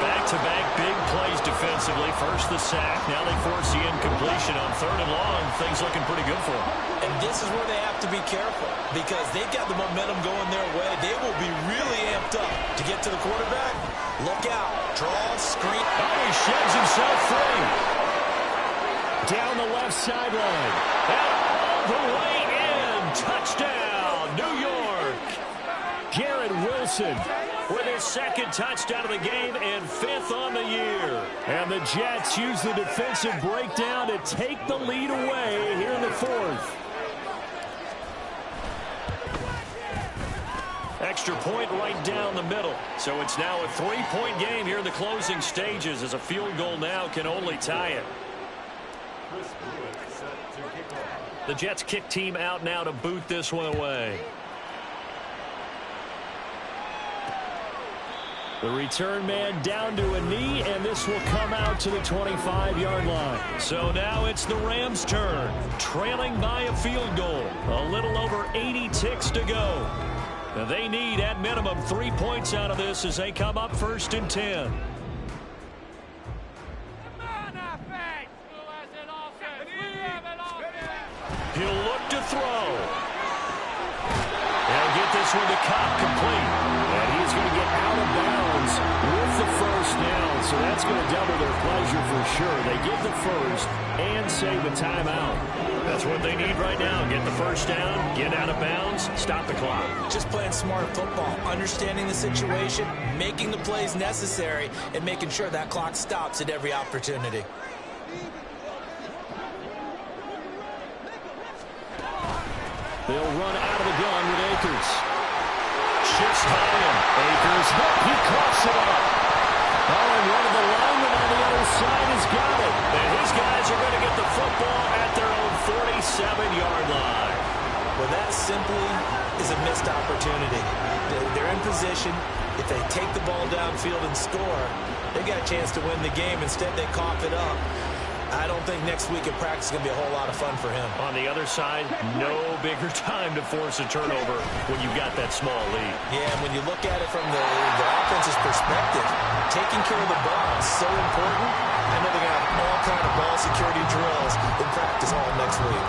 Back-to-back big plays defensively First the sack. Now they force the incompletion on 3rd and long. Things looking pretty good for them. And this is where they have to be careful because they've got the momentum going their way. They will be really amped up to get to the quarterback. Look out. Draw, screen. Oh, he sheds himself free. Down the left sideline. And all the way in. Touchdown, New York. Garrett Wilson with his 2nd touchdown of the game and 5th on the year. And the Jets use the defensive breakdown to take the lead away here in the 4th. Extra point right down the middle. So it's now a 3-point game here in the closing stages as a field goal now can only tie it. The Jets kick team out now to boot this one away. The return man down to a knee, and this will come out to the 25-yard line. So now it's the Rams' turn, trailing by a field goal. A little over 80 ticks to go. Now they need, at minimum, 3 points out of this as they come up 1st and 10. He'll look to throw. They'll get this one to Cobb complete. And he's going to get out of bounds with the 1st down. So that's going to double their pleasure for sure. They get the 1st and save a timeout. That's what they need right now. Get the 1st down, get out of bounds, stop the clock. Just playing smart football, understanding the situation, making the plays necessary, and making sure that clock stops at every opportunity. They'll run out of the gun with Akers. Shifts time. Akers, he coughs it up. Oh, and one of the linemen on the other side has got it. And his guys are going to get the football at their own 47-yard line. Well, that simply is a missed opportunity. They're in position. If they take the ball downfield and score, they got a chance to win the game. Instead, they cough it up. I don't think next week in practice is going to be a whole lot of fun for him. On the other side, no bigger time to force a turnover when you've got that small lead. Yeah, and when you look at it from the offense's perspective, taking care of the ball is so important. I know they're going to have all kind of ball security drills in practice all next week.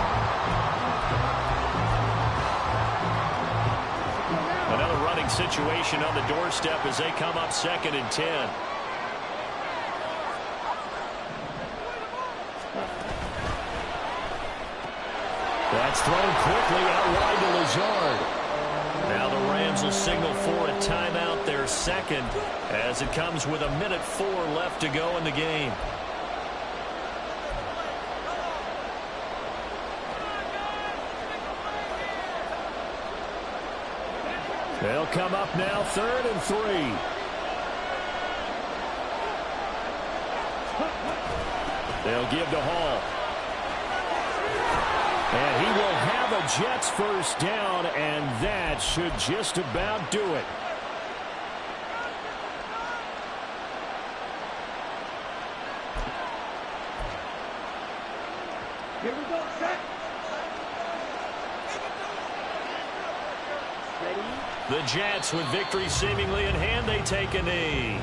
Another running situation on the doorstep as they come up 2nd and 10. That's thrown quickly out wide to Lazard. Now the Rams will signal for a timeout, their 2nd, as it comes with 1:04 left to go in the game. They'll come up now 3rd and 3. They'll give to Hall. And he will have a Jets 1st down, and that should just about do it. Here we go, set. Ready? The Jets, with victory seemingly in hand, they take a knee.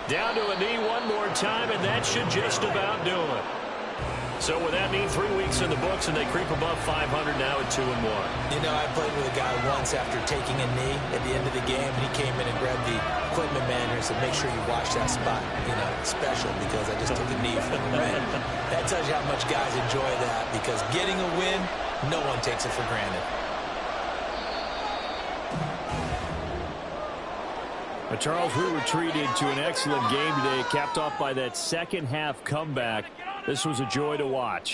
Down to a knee one more time, and that should just about do it. So with that mean 3 weeks in the books, and they creep above 500 now at 2-1. You know, I played with a guy once after taking a knee at the end of the game, and he came in and grabbed the equipment manager and said, make sure you watch that spot. You know, special because I just took a knee from the man. That tells you how much guys enjoy that because getting a win, no one takes it for granted. Charles, we were treated to an excellent game today, capped off by that second half comeback. This was a joy to watch.